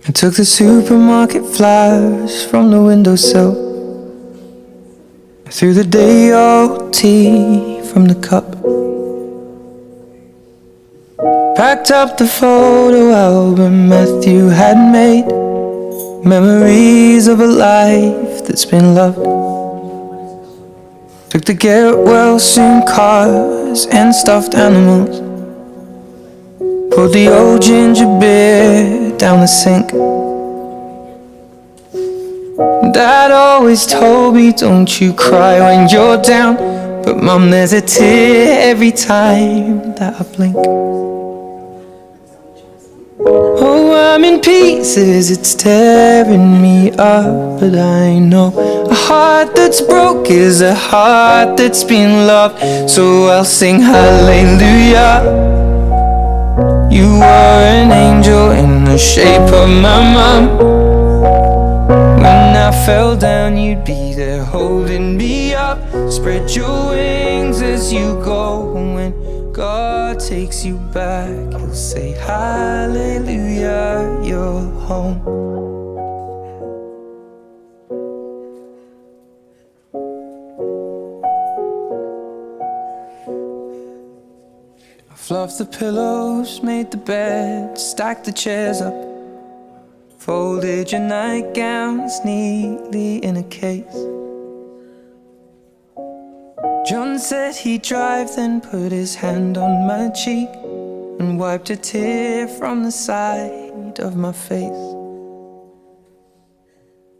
I took the supermarket flyers from the windowsill. I threw the day-old tea from the cup. Packed up the photo album Matthew had made, memories of a life that's been loved. Took the get-well-soon cars and stuffed animals. Poured the old ginger beer down the sink. Dad always told me, don't you cry when you're down, but Mum, there's a tear every time that I blink. Oh, I'm in pieces, it's tearing me up, but I know a heart that's broke is a heart that's been loved. So I'll sing hallelujah. You were an angel in the shape of my mum. When I fell down, you'd be there holding me up. Spread your wings as you go. When God takes you back, He'll say hallelujah, you're home. I fluffed the pillows, made the bed, stacked the chairs up, folded your nightgowns neatly in a case. John said he'd drive, then put his hand on my cheek and wiped a tear from the side of my face.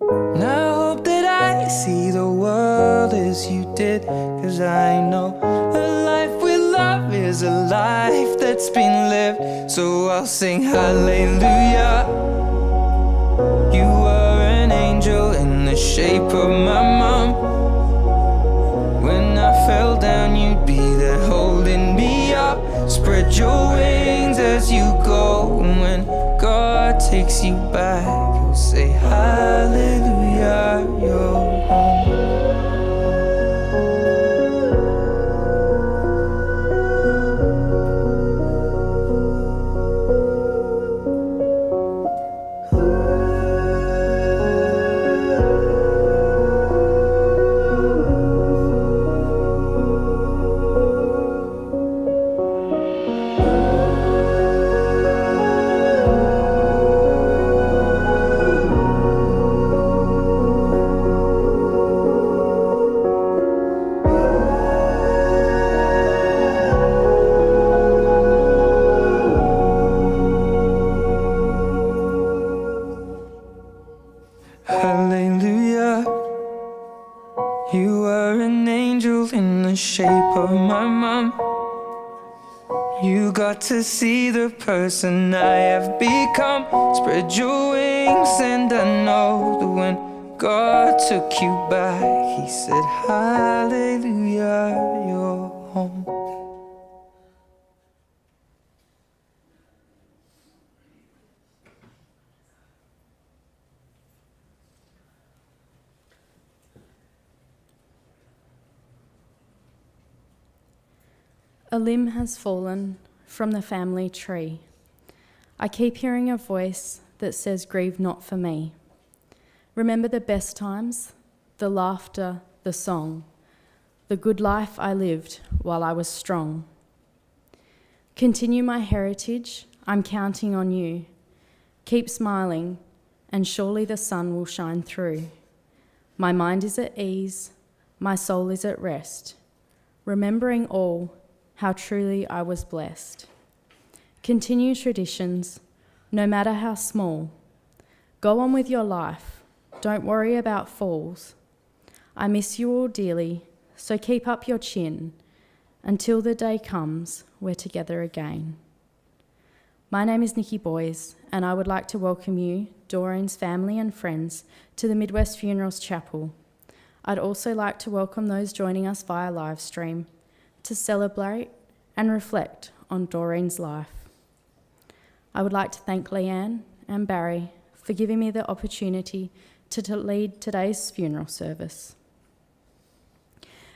And I hope that I see the world as you did, 'cause I know a life with love is a life that's been lived. So I'll sing hallelujah. You were an angel in the shape of my mum. When I fell down, you'd be there holding me up. Spread your wings as you go. And when God takes you back, He'll say hallelujah, you're home. Hallelujah. You were an angel in the shape of my mum. You got to see the person I have become. Spread your wings and I know that when God took you back, He said hallelujah, you're home. A limb has fallen from the family tree. I keep hearing a voice that says, grieve not for me. Remember the best times, the laughter, the song, the good life I lived while I was strong. Continue my heritage, I'm counting on you. Keep smiling, and surely the sun will shine through. My mind is at ease, my soul is at rest, remembering all, how truly I was blessed. Continue traditions, no matter how small. Go on with your life, don't worry about falls. I miss you all dearly, so keep up your chin until the day comes we're together again. My name is Nikki Boys, and I would like to welcome you, Doreen's family and friends, to the Midwest Funerals Chapel. I'd also like to welcome those joining us via Livestream to celebrate and reflect on Doreen's life. I would like to thank Leanne and Barry for giving me the opportunity to lead today's funeral service.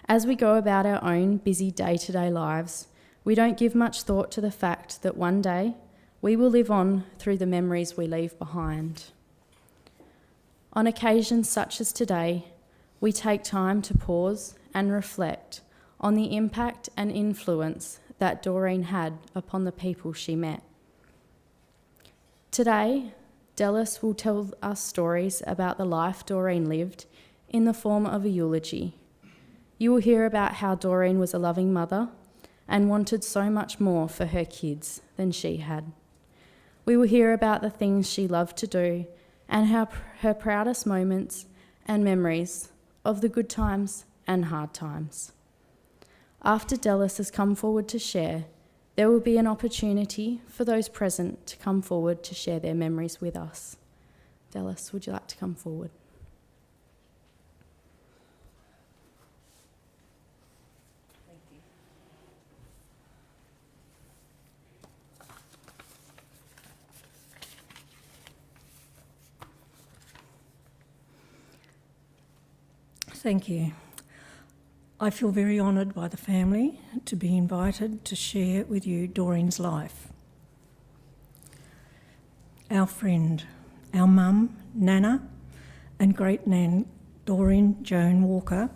As we go about our own busy day-to-day lives, we don't give much thought to the fact that one day we will live on through the memories we leave behind. On occasions such as today, we take time to pause and reflect on the impact and influence that Doreen had upon the people she met. Today, Dallas will tell us stories about the life Doreen lived in the form of a eulogy. You will hear about how Doreen was a loving mother and wanted so much more for her kids than she had. We will hear about the things she loved to do and how her proudest moments and memories of the good times and hard times. After Dallas has come forward to share, there will be an opportunity for those present to come forward to share their memories with us. Dallas, would you like to come forward? Thank you. I feel very honoured by the family to be invited to share with you Doreen's life. Our friend, our mum, Nana, and great-nan Doreen Joan Walker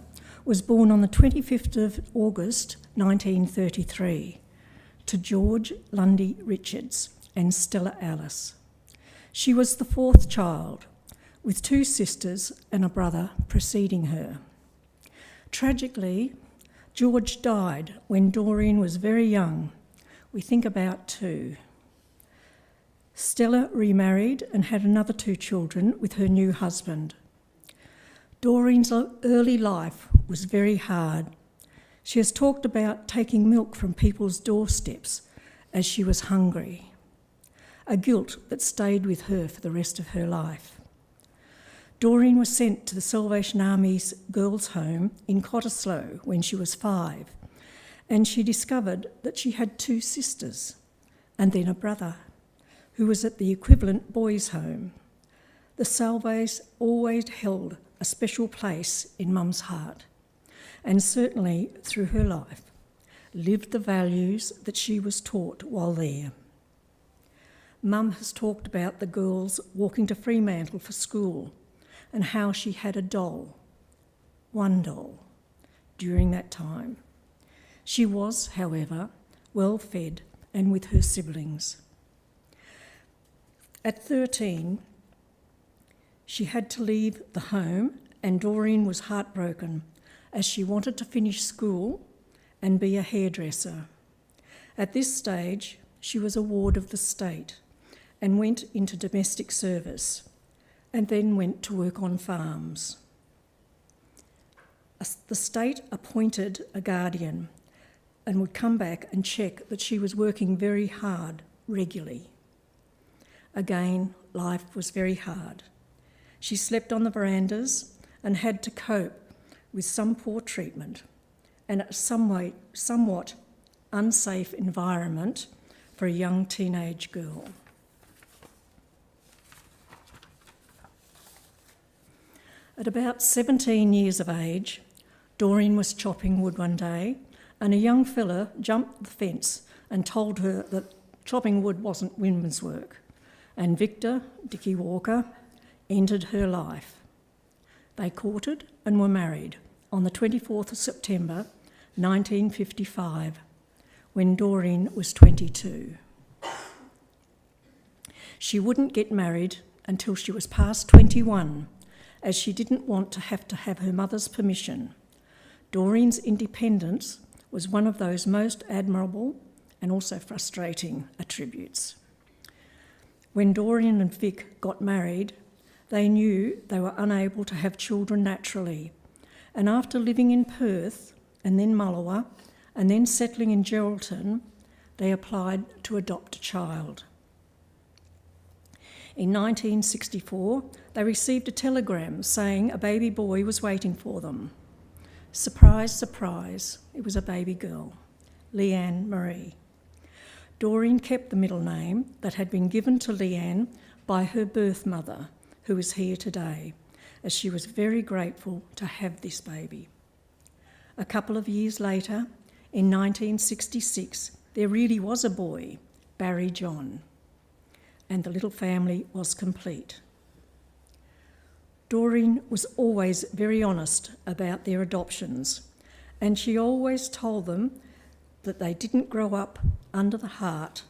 was born on the 25th of August 1933 to George Lundy Richards and Stella Alice. She was the fourth child, with two sisters and a brother preceding her. Tragically, George died when Doreen was very young, we think about 2. Stella remarried and had another 2 children with her new husband. Doreen's early life was very hard. She has talked about taking milk from people's doorsteps as she was hungry, a guilt that stayed with her for the rest of her life. Doreen was sent to the Salvation Army's girls' home in Cottesloe when she was 5, and she discovered that she had 2 sisters and then a brother who was at the equivalent boys' home. The Salves always held a special place in Mum's heart, and certainly through her life, lived the values that she was taught while there. Mum has talked about the girls walking to Fremantle for school and how she had a doll, one doll, during that time. She was, however, well fed and with her siblings. At 13, she had to leave the home, and Doreen was heartbroken as she wanted to finish school and be a hairdresser. At this stage, she was a ward of the state and went into domestic service, and then went to work on farms. The state appointed a guardian and would come back and check that she was working very hard regularly. Again, life was very hard. She slept on the verandas and had to cope with some poor treatment and a somewhat unsafe environment for a young teenage girl. At about 17 years of age, Doreen was chopping wood one day, and a young fella jumped the fence and told her that chopping wood wasn't women's work, and Victor, Dickie Walker, entered her life. They courted and were married on the 24th of September 1955, when Doreen was 22. She wouldn't get married until she was past 21, as she didn't want to have her mother's permission. Doreen's independence was one of those most admirable and also frustrating attributes. When Doreen and Vic got married, they knew they were unable to have children naturally, and after living in Perth and then Mullewa and then settling in Geraldton, they applied to adopt a child. In 1964, they received a telegram saying a baby boy was waiting for them. Surprise, surprise, it was a baby girl, Leanne Marie. Doreen kept the middle name that had been given to Leanne by her birth mother, who is here today, as she was very grateful to have this baby. A couple of years later, in 1966, there really was a boy, Barry John, and the little family was complete. Doreen was always very honest about their adoptions, and she always told them that they didn't grow up under the heart,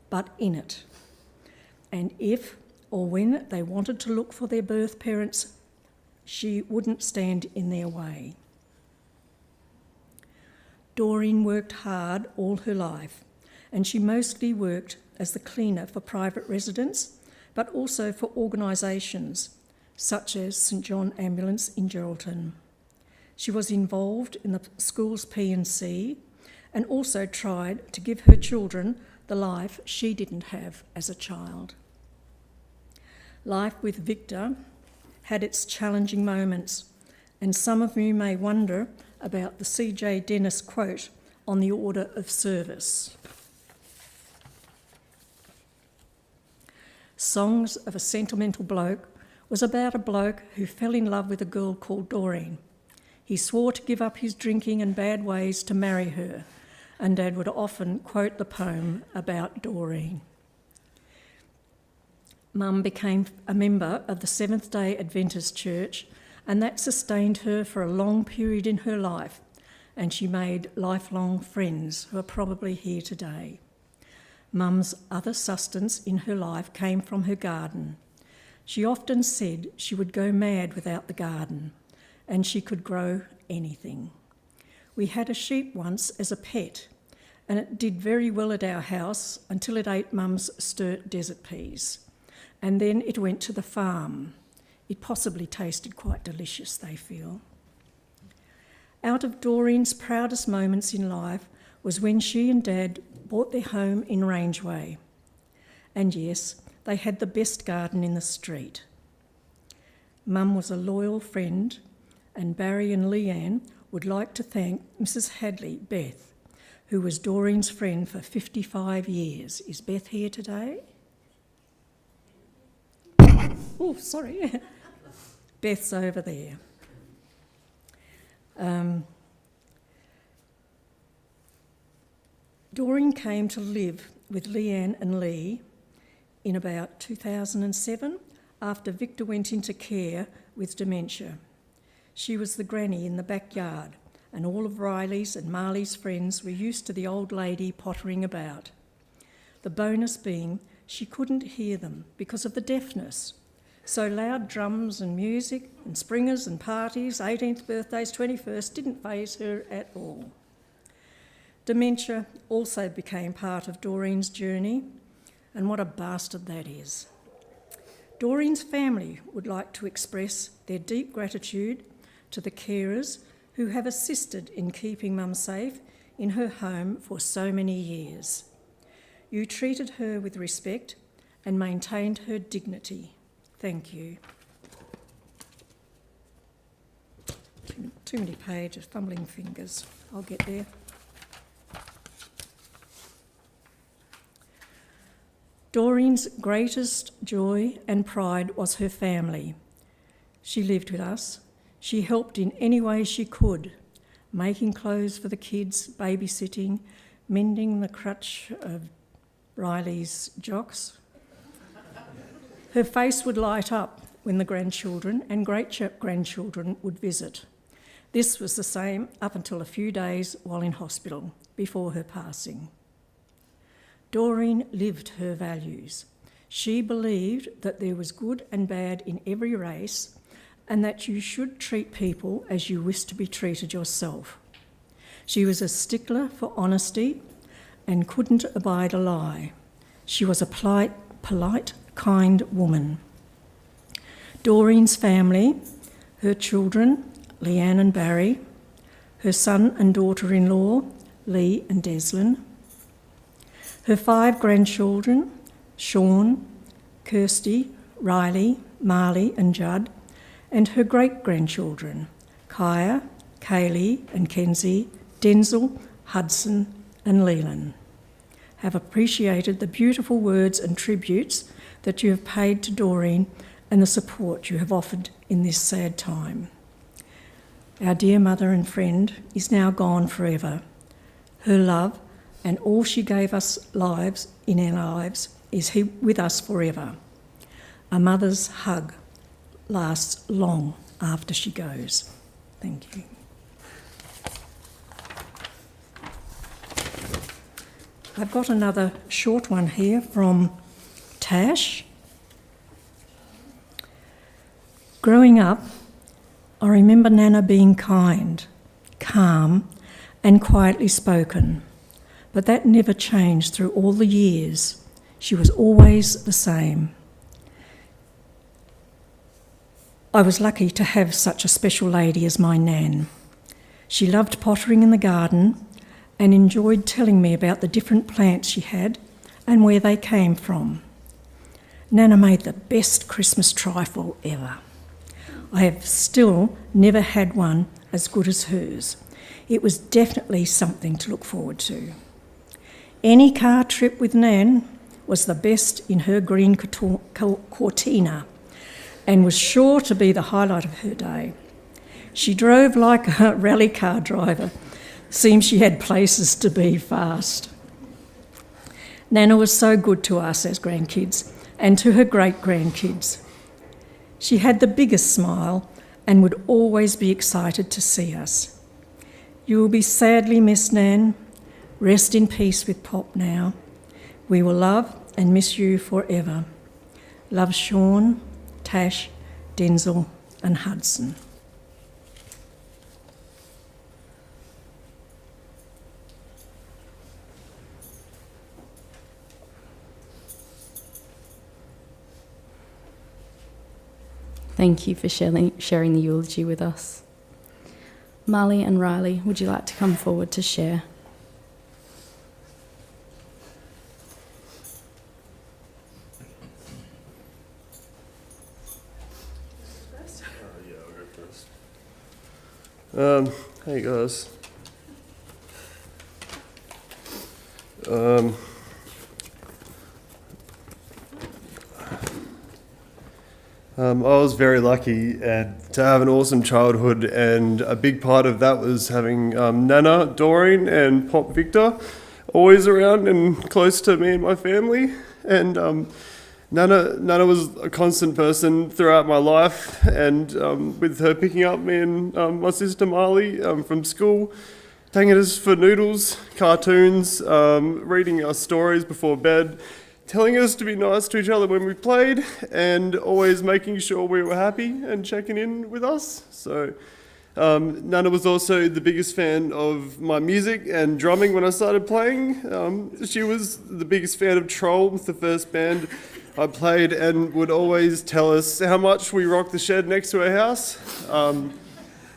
but in it. And if or when they wanted to look for their birth parents, she wouldn't stand in their way. Doreen worked hard all her life, and she mostly worked as the cleaner for private residents, but also for organisations such as St John Ambulance in Geraldton. She was involved in the school's P&C and also tried to give her children the life she didn't have as a child. Life with Victor had its challenging moments, and some of you may wonder about the C.J. Dennis quote on the order of service. Songs of a Sentimental Bloke was about a bloke who fell in love with a girl called Doreen. He swore to give up his drinking and bad ways to marry her, and Dad would often quote the poem about Doreen. Mum became a member of the Seventh-day Adventist Church, and that sustained her for a long period in her life, and she made lifelong friends who are probably here today. Mum's other sustenance in her life came from her garden. She often said she would go mad without the garden, and she could grow anything. We had a sheep once as a pet, and it did very well at our house until it ate Mum's Sturt desert peas. And then it went to the farm. It possibly tasted quite delicious, they feel. Out of Doreen's proudest moments in life was when she and Dad bought their home in Rangeway. And yes, they had the best garden in the street. Mum was a loyal friend, and Barry and Leanne would like to thank Mrs. Hadley, Beth, who was Doreen's friend for 55 years. Is Beth here today? Oh, sorry. Beth's over there. Doreen came to live with Leanne and Lee in about 2007 after Victor went into care with dementia. She was the granny in the backyard, and all of Riley's and Marley's friends were used to the old lady pottering about. The bonus being she couldn't hear them because of the deafness. So loud drums and music and springers and parties, 18th birthdays, 21st, didn't faze her at all. Dementia also became part of Doreen's journey, and what a bastard that is. Doreen's family would like to express their deep gratitude to the carers who have assisted in keeping Mum safe in her home for so many years. You treated her with respect and maintained her dignity. Thank you. Too many pages, fumbling fingers. I'll get there. Doreen's greatest joy and pride was her family. She lived with us. She helped in any way she could, making clothes for the kids, babysitting, mending the crutch of Riley's jocks. Her face would light up when the grandchildren and great-grandchildren would visit. This was the same up until a few days while in hospital before her passing. Doreen lived her values. She believed that there was good and bad in every race and that you should treat people as you wish to be treated yourself. She was a stickler for honesty and couldn't abide a lie. She was a polite, kind woman. Doreen's family, her children, Leanne and Barry, her son and daughter-in-law, Lee and Deslin, her 5 grandchildren, Sean, Kirsty, Riley, Marley and Judd, and her great-grandchildren, Kaya, Kaylee and Kenzie, Denzel, Hudson and Leland, have appreciated the beautiful words and tributes that you have paid to Doreen and the support you have offered in this sad time. Our dear mother and friend is now gone forever. Her love and all she gave us lives in our lives is with us forever. A mother's hug lasts long after she goes. Thank you. I've got another short one here from Tash. Growing up, I remember Nana being kind, calm, and quietly spoken, but that never changed through all the years. She was always the same. I was lucky to have such a special lady as my Nan. She loved pottering in the garden and enjoyed telling me about the different plants she had and where they came from. Nana made the best Christmas trifle ever. I have still never had one as good as hers. It was definitely something to look forward to. Any car trip with Nan was the best in her green Cortina and was sure to be the highlight of her day. She drove like a rally car driver. Seems she had places to be fast. Nana was so good to us as grandkids and to her great-grandkids. She had the biggest smile and would always be excited to see us. You will be sadly missed, Nan. Rest in peace with Pop now. We will love and miss you forever. Love, Sean, Tash, Denzel and Hudson. Thank you for sharing the eulogy with us. Marley and Riley, would you like to come forward to share? Hey guys. I was very lucky to have an awesome childhood, and a big part of that was having Nana, Doreen and Pop Victor always around and close to me and my family. And Nana was a constant person throughout my life, and with her picking up me and my sister Marley from school, taking us for noodles, cartoons, reading us stories before bed, telling us to be nice to each other when we played, and always making sure we were happy and checking in with us. So Nana was also the biggest fan of my music and drumming when I started playing. She was the biggest fan of Troll, the first band I played, and would always tell us how much we rocked the shed next to her house.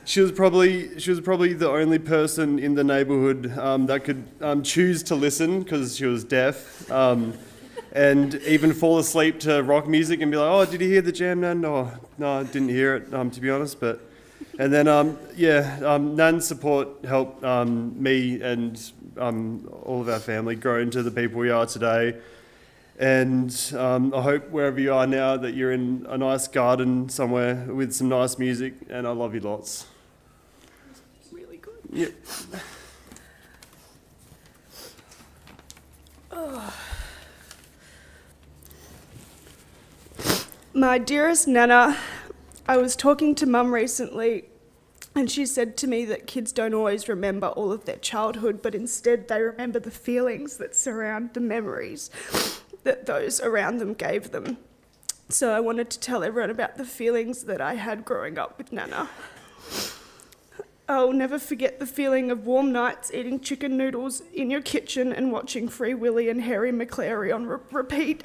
She was probably the only person in the neighbourhood that could choose to listen because she was deaf. And even fall asleep to rock music and be like, "Oh, did you hear the jam, Nan?" No, I didn't hear it, to be honest. And then, Nan's support helped me and all of our family grow into the people we are today. And I hope wherever you are now that you're in a nice garden somewhere with some nice music, and I love you lots. Really good. Yep. My dearest Nana, I was talking to Mum recently, and she said to me that kids don't always remember all of their childhood, but instead they remember the feelings that surround the memories that those around them gave them. So I wanted to tell everyone about the feelings that I had growing up with Nana. I'll never forget the feeling of warm nights eating chicken noodles in your kitchen and watching Free Willy and Harry McClary on repeat.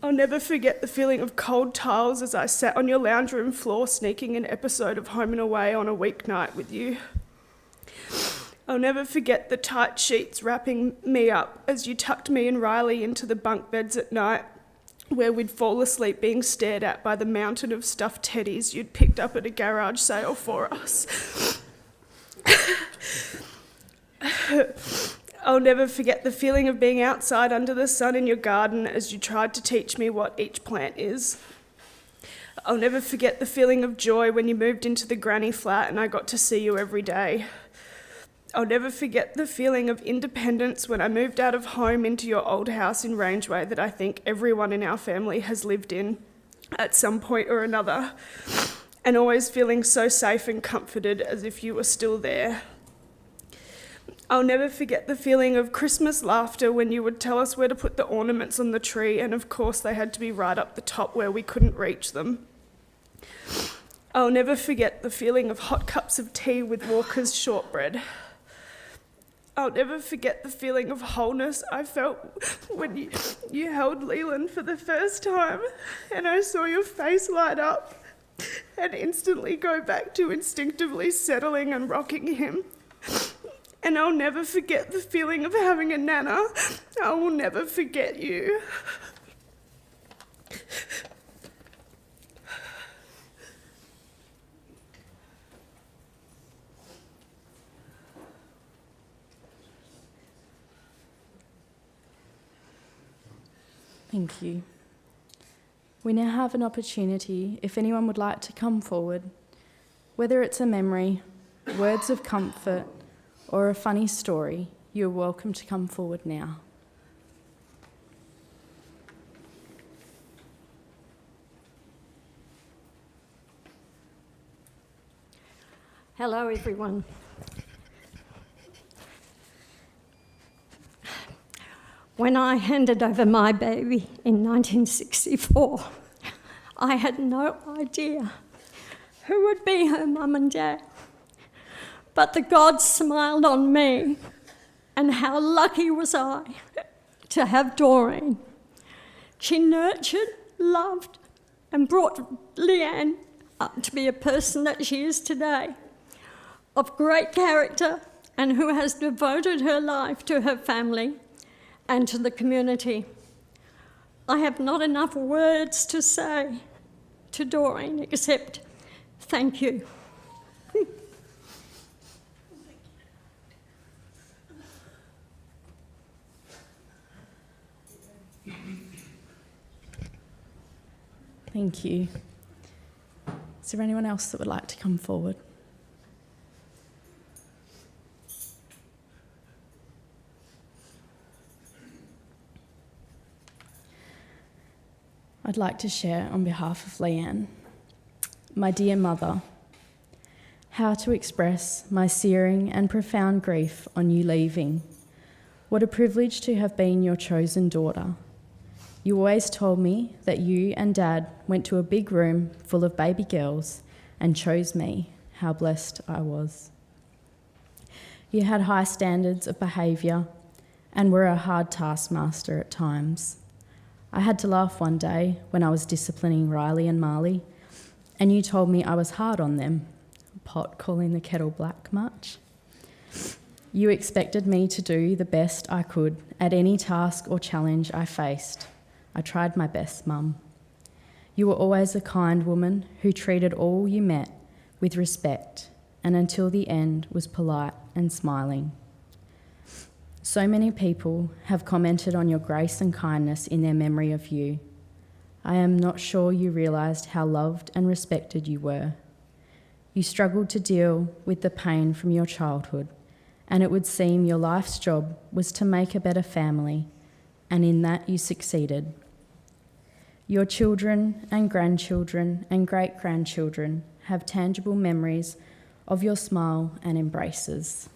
I'll never forget the feeling of cold tiles as I sat on your lounge room floor sneaking an episode of Home and Away on a weeknight with you. I'll never forget the tight sheets wrapping me up as you tucked me and Riley into the bunk beds at night, where we'd fall asleep being stared at by the mountain of stuffed teddies you'd picked up at a garage sale for us. I'll never forget the feeling of being outside under the sun in your garden as you tried to teach me what each plant is. I'll never forget the feeling of joy when you moved into the granny flat and I got to see you every day. I'll never forget the feeling of independence when I moved out of home into your old house in Rangeway that I think everyone in our family has lived in at some point or another, and always feeling so safe and comforted as if you were still there. I'll never forget the feeling of Christmas laughter when you would tell us where to put the ornaments on the tree, and of course they had to be right up the top where we couldn't reach them. I'll never forget the feeling of hot cups of tea with Walker's shortbread. I'll never forget the feeling of wholeness I felt when you held Leland for the first time and I saw your face light up and instantly go back to instinctively settling and rocking him. And I'll never forget the feeling of having a nana. I will never forget you. Thank you. We now have an opportunity if anyone would like to come forward, whether it's a memory, words of comfort, or a funny story, you're welcome to come forward now. Hello, everyone. When I handed over my baby in 1964, I had no idea who would be her mum and dad. But the gods smiled on me, and how lucky was I to have Doreen. She nurtured, loved, and brought Leanne up to be a person that she is today, of great character and who has devoted her life to her family and to the community. I have not enough words to say to Doreen except thank you. Thank you. Is there anyone else that would like to come forward? I'd like to share on behalf of Leanne. My dear mother, how to express my searing and profound grief on you leaving. What a privilege to have been your chosen daughter. You always told me that you and Dad went to a big room full of baby girls and chose me. How blessed I was. You had high standards of behaviour and were a hard taskmaster at times. I had to laugh one day when I was disciplining Riley and Marley, and you told me I was hard on them. Pot calling the kettle black much? You expected me to do the best I could at any task or challenge I faced. I tried my best, Mum. You were always a kind woman who treated all you met with respect and until the end was polite and smiling. So many people have commented on your grace and kindness in their memory of you. I am not sure you realised how loved and respected you were. You struggled to deal with the pain from your childhood, and it would seem your life's job was to make a better family, and in that you succeeded. Your children and grandchildren and great-grandchildren have tangible memories of your smile and embraces.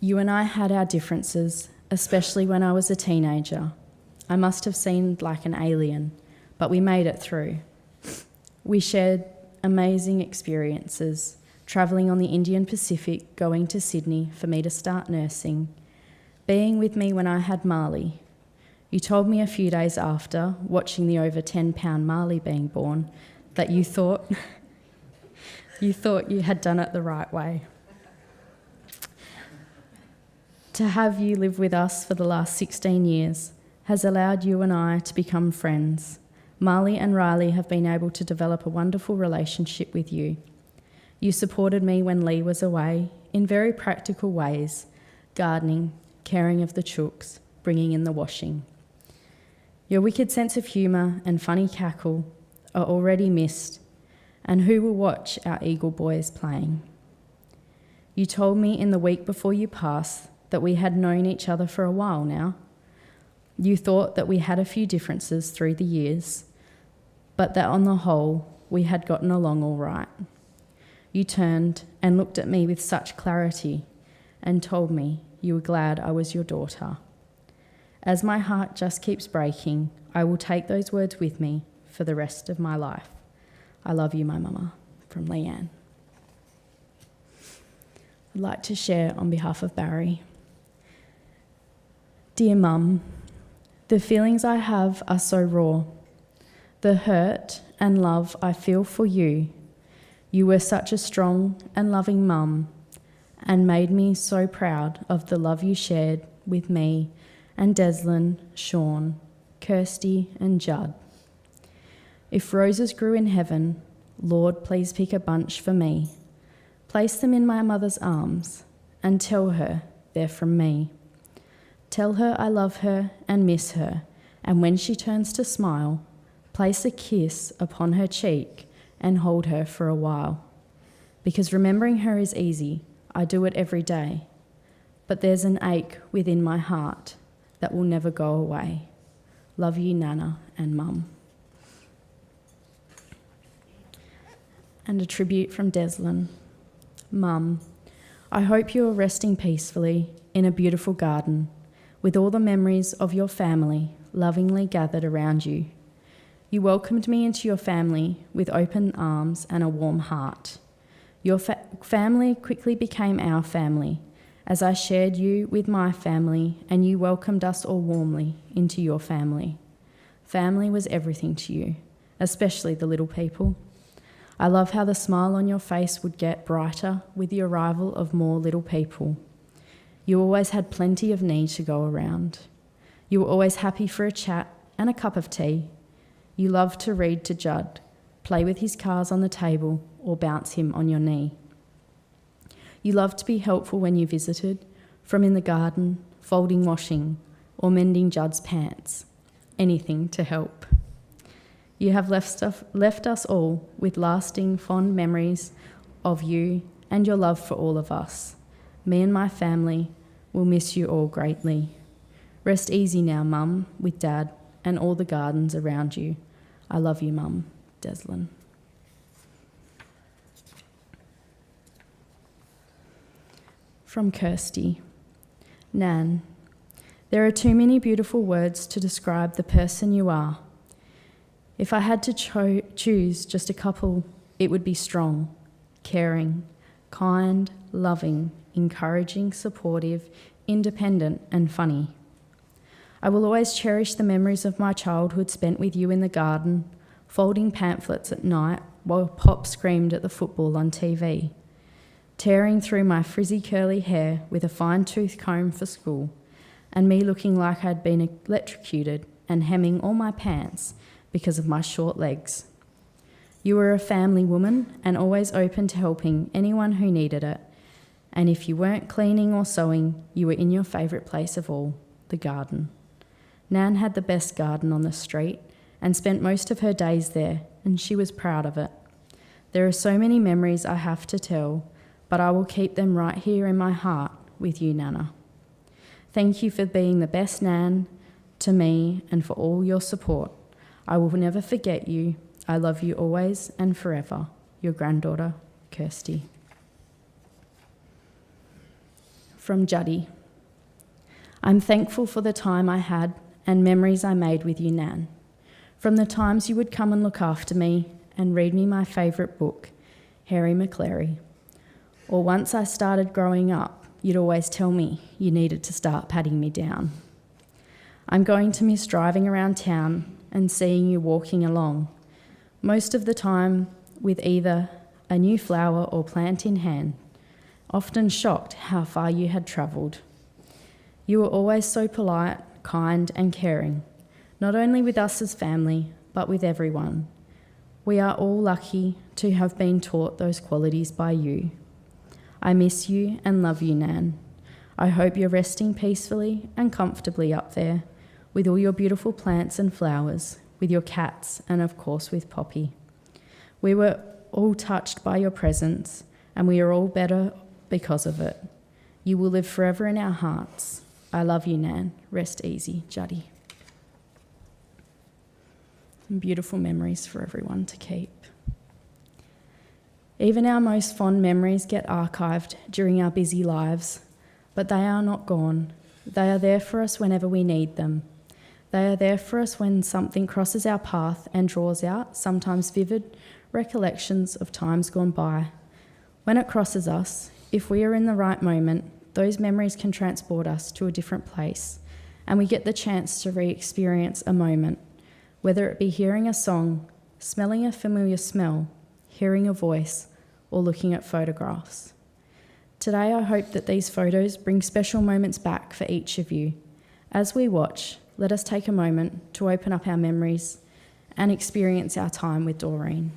You and I had our differences, especially when I was a teenager. I must have seemed like an alien, but we made it through. We shared amazing experiences, travelling on the Indian Pacific, going to Sydney for me to start nursing, being with me when I had Marley. You told me a few days after, watching the over 10-pound Marley being born, that you thought you had done it the right way. To have you live with us for the last 16 years has allowed you and I to become friends. Marley and Riley have been able to develop a wonderful relationship with you. You supported me when Lee was away in very practical ways, gardening, caring of the chooks, bringing in the washing. Your wicked sense of humour and funny cackle are already missed, and who will watch our Eagle boys playing? You told me in the week before you passed that we had known each other for a while now. You thought that we had a few differences through the years, but that on the whole, we had gotten along all right. You turned and looked at me with such clarity and told me you were glad I was your daughter. As my heart just keeps breaking, I will take those words with me for the rest of my life. I love you, my mama. From Leanne. I'd like to share on behalf of Barry. Dear Mum, the feelings I have are so raw. The hurt and love I feel for you. You were such a strong and loving mum and made me so proud of the love you shared with me and Deslin, Sean, Kirsty and Judd. If roses grew in heaven, Lord, please pick a bunch for me. Place them in my mother's arms and tell her they're from me. Tell her I love her and miss her, and when she turns to smile, place a kiss upon her cheek and hold her for a while. Because remembering her is easy, I do it every day, but there's an ache within my heart that will never go away. Love you, Nana and Mum. And a tribute from Deslin. Mum, I hope you are resting peacefully in a beautiful garden with all the memories of your family lovingly gathered around you. You welcomed me into your family with open arms and a warm heart. Your family quickly became our family as I shared you with my family and you welcomed us all warmly into your family. Family was everything to you, especially the little people. I love how the smile on your face would get brighter with the arrival of more little people. You always had plenty of need to go around. You were always happy for a chat and a cup of tea. You loved to read to Judd, play with his cars on the table, or bounce him on your knee. You loved to be helpful when you visited, from in the garden, folding washing, or mending Judd's pants. Anything to help. You have left us all with lasting fond memories of you and your love for all of us. Me and my family will miss you all greatly. Rest easy now, Mum, with Dad and all the gardens around you. I love you, Mum. Deslin. From Kirsty. Nan, there are too many beautiful words to describe the person you are. If I had to choose just a couple, it would be strong, caring, kind, loving, encouraging, supportive, independent, and funny. I will always cherish the memories of my childhood spent with you in the garden, folding pamphlets at night while Pop screamed at the football on TV, tearing through my frizzy curly hair with a fine-tooth comb for school, and me looking like I'd been electrocuted and hemming all my pants because of my short legs. You were a family woman and always open to helping anyone who needed it, and if you weren't cleaning or sewing, you were in your favourite place of all, the garden. Nan had the best garden on the street and spent most of her days there, and she was proud of it. There are so many memories I have to tell, but I will keep them right here in my heart with you, Nana. Thank you for being the best Nan to me and for all your support. I will never forget you. I love you always and forever. Your granddaughter, Kirsty. From Juddy. I'm thankful for the time I had and memories I made with you, Nan. From the times you would come and look after me and read me my favourite book, Harry McClary. Or once I started growing up, you'd always tell me you needed to start patting me down. I'm going to miss driving around town and seeing you walking along, most of the time with either a new flower or plant in hand, often shocked how far you had travelled. You were always so polite, kind and caring, not only with us as family, but with everyone. We are all lucky to have been taught those qualities by you. I miss you and love you, Nan. I hope you're resting peacefully and comfortably up there with all your beautiful plants and flowers, with your cats and of course with Poppy. We were all touched by your presence and we are all better because of it. You will live forever in our hearts. I love you, Nan. Rest easy, Juddy. Some beautiful memories for everyone to keep. Even our most fond memories get archived during our busy lives, but they are not gone. They are there for us whenever we need them. They are there for us when something crosses our path and draws out, sometimes vivid, recollections of times gone by. When it crosses us, if we are in the right moment, those memories can transport us to a different place, and we get the chance to re-experience a moment, whether it be hearing a song, smelling a familiar smell, hearing a voice, or looking at photographs. Today, I hope that these photos bring special moments back for each of you. As we watch, let us take a moment to open up our memories and experience our time with Doreen.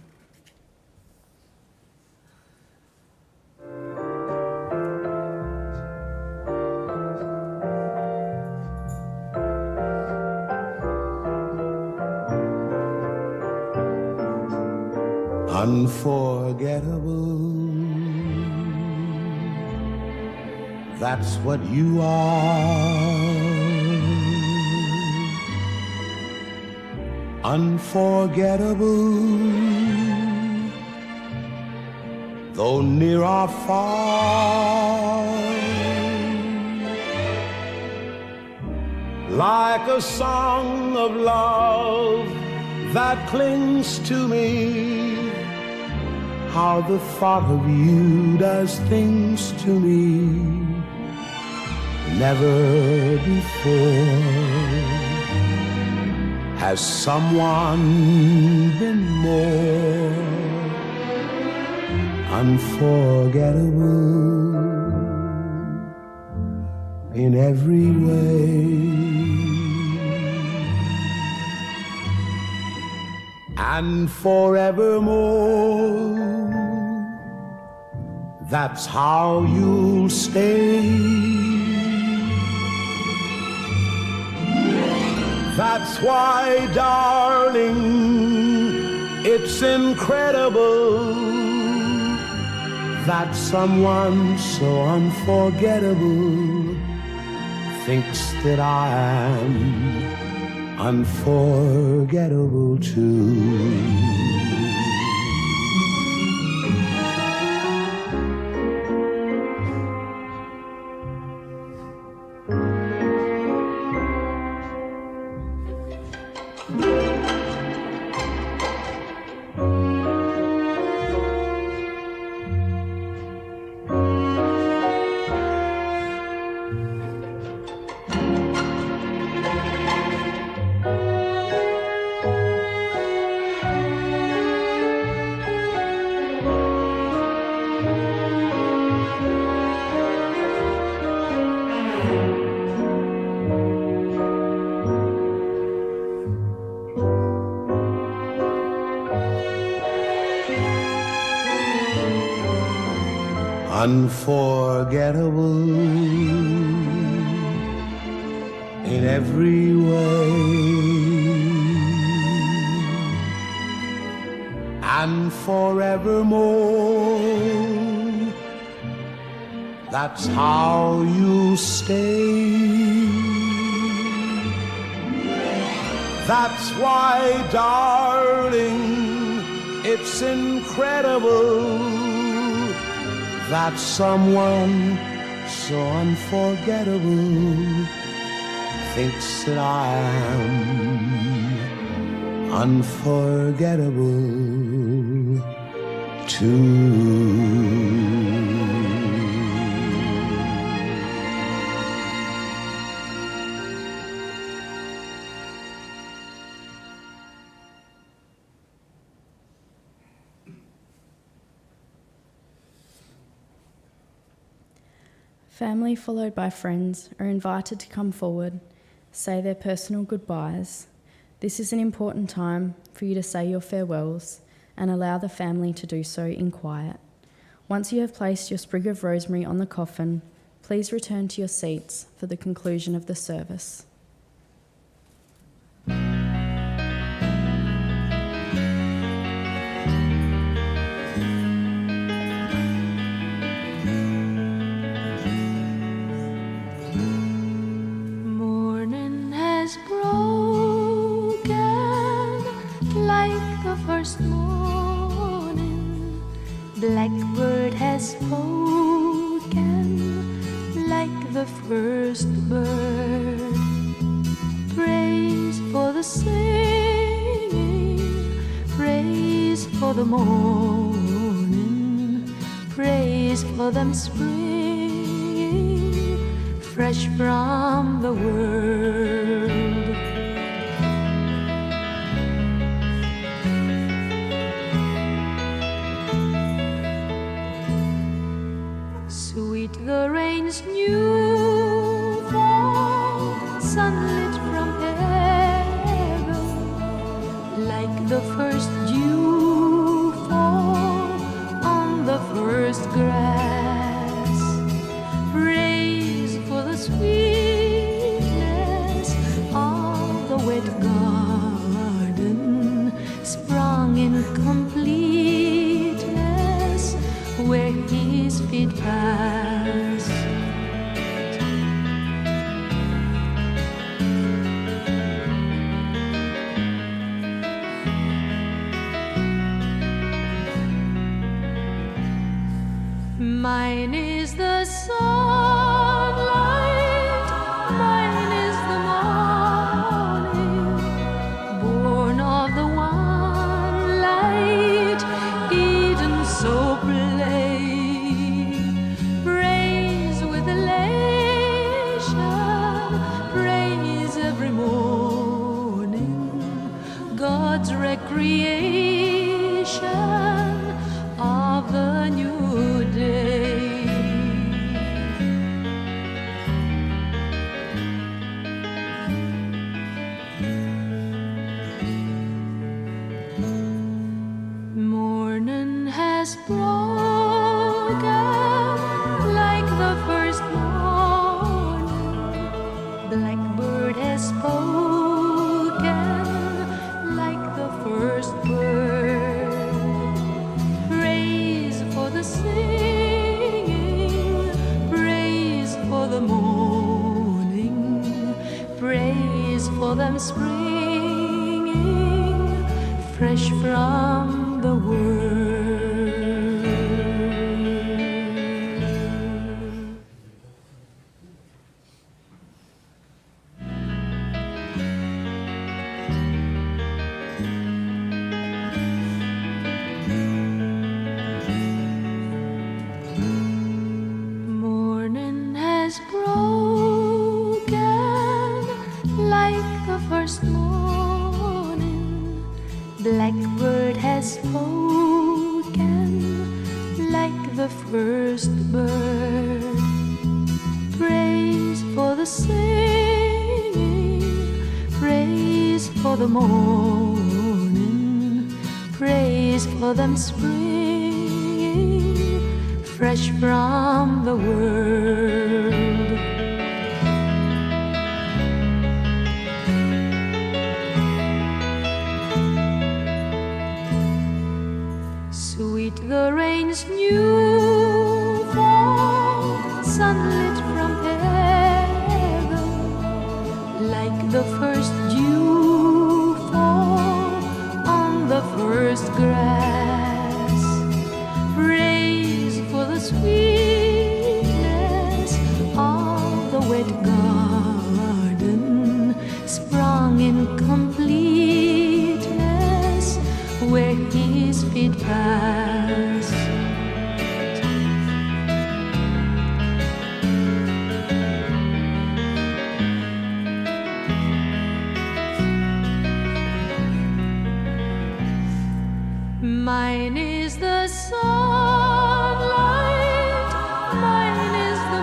Unforgettable, that's what you are. Unforgettable, though near or far. Like a song of love that clings to me, how the thought of you does things to me. Never before has someone been more unforgettable in every way. And forevermore, that's how you'll stay. That's why, darling, it's incredible that someone so unforgettable thinks that I am unforgettable too. Unforgettable in every way, and forevermore, that's how you stay. That's why, darling, it's incredible that someone so unforgettable thinks that I am unforgettable too. Family, followed by friends, are invited to come forward, say their personal goodbyes. This is an important time for you to say your farewells and allow the family to do so in quiet. Once you have placed your sprig of rosemary on the coffin, please return to your seats for the conclusion of the service. first morning, blackbird has spoken like the first bird. Praise for the singing, praise for the morning, praise for them springing fresh from the world. Sweet the rain's new fall, sunlit from heaven, like the first dew fall on the first grass. Praise for the sweetness of the wet garden, sprung in completeness where his feet pass. Mine is the sunlight, mine is the morning, born of the one light, Eden so plain. Praise with elation, praise every morning, God's recreation of the new day. Morning has broken like the first morning, blackbird has spoken like the first bird. Praise for the singing, praise for the morning, praise for them springing fresh from the world. Morning has broken like the first morning, blackbird has spoken like the first bird. Praise for the singing, praise for the morning, praise for them springing fresh from the world. Sweet the rain's new fall, sunlit from heaven, like the first dew fall on the first grass. Praise for the sweetness of the wet garden, sprung in completeness where his feet pass. Mine is the sunlight, mine is the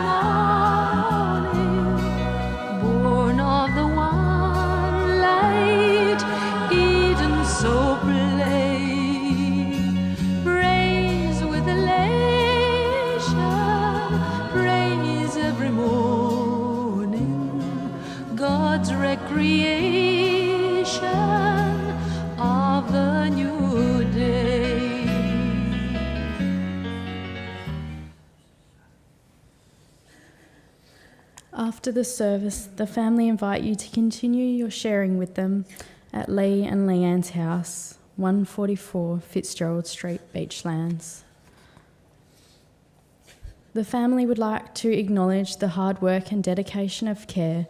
morning, born of the one light, Eden so plain. Praise with elation, praise every morning, God's recreation of the new day. After the service, the family invite you to continue your sharing with them at Lee and Leanne's house, 144 Fitzgerald Street, Beachlands. The family would like to acknowledge the hard work and dedication of care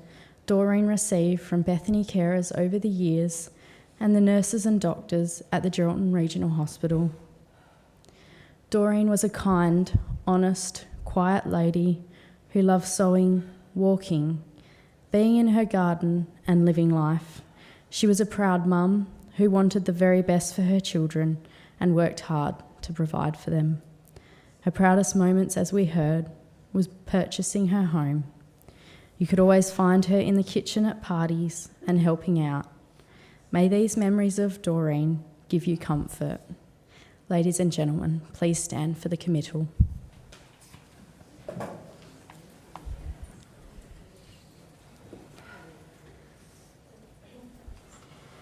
Doreen received from Bethany carers over the years and the nurses and doctors at the Geraldton Regional Hospital. Doreen was a kind, honest, quiet lady who loved sewing, walking, being in her garden and living life. She was a proud mum who wanted the very best for her children and worked hard to provide for them. Her proudest moments, as we heard, was purchasing her home. You could always find her in the kitchen at parties and helping out. May these memories of Doreen give you comfort. Ladies and gentlemen, please stand for the committal.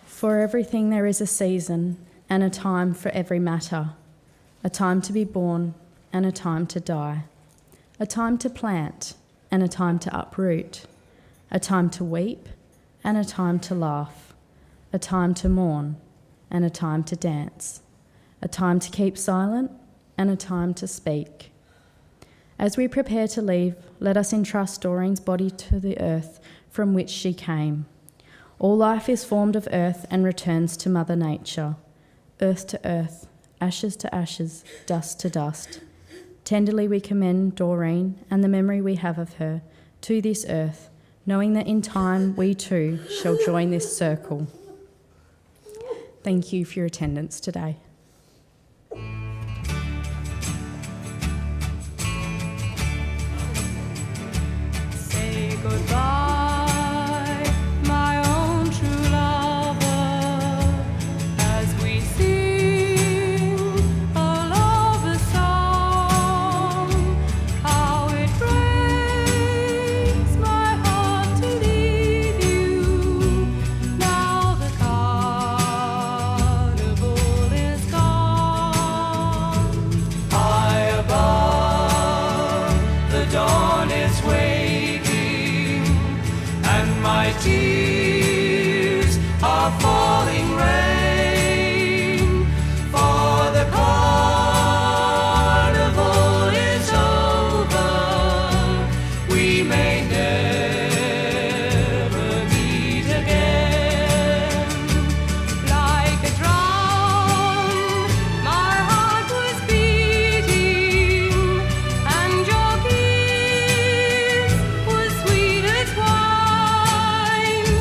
For everything there is a season and a time for every matter, a time to be born and a time to die, a time to plant and a time to uproot, a time to weep and a time to laugh, a time to mourn and a time to dance, a time to keep silent and a time to speak. As we prepare to leave, let us entrust Doreen's body to the earth from which she came. All life is formed of earth and returns to Mother Nature, earth to earth, ashes to ashes, dust to dust. Tenderly we commend Doreen and the memory we have of her to this earth, knowing that in time we too shall join this circle. Thank you for your attendance today. Say goodbye, my own true lover, as we sing a lover's song. How it breaks my heart to leave you. Now the carnival is gone. High above, the dawn is waking, and my tears are falling rain. For the carnival is over, we may never meet again. Like a drum, my heart was beating, and your kiss was sweet as wine.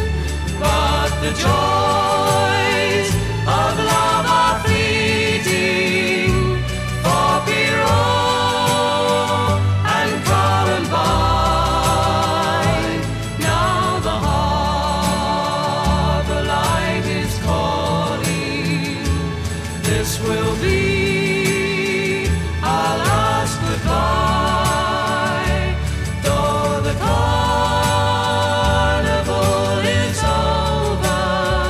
But the joys of love are fleeting, for Pierrot and Columbine. Now the harbor light is calling. This will be our last goodbye. Though the carnival is over,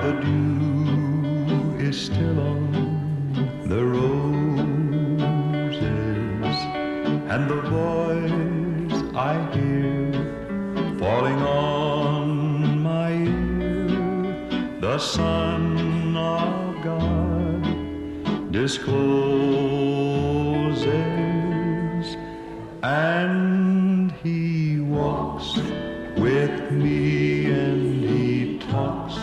the dew is still on the roses, and the voice I hear falling on my ear, the Son of God discloses, and He walks with me, and He talks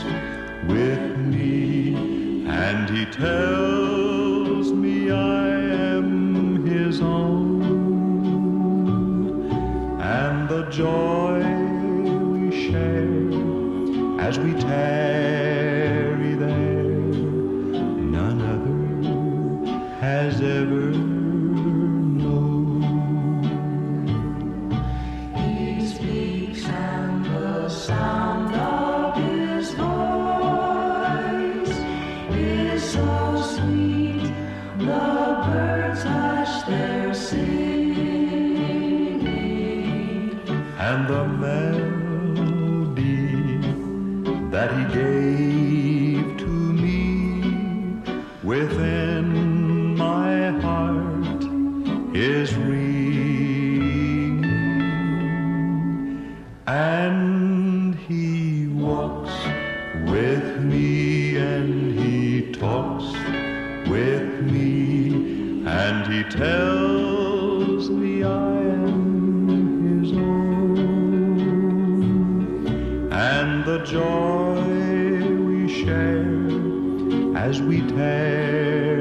with me, and He tells me I am His own, and the joy we share as we tarry there, none other has ever known. He speaks and the sound of His voice is so sweet, the birds hush their singing, And the melody that He gave to me within my heart is ringing, and He walks with me, and He talks with me, and He tells me I am His own, and the joy we share as we tarry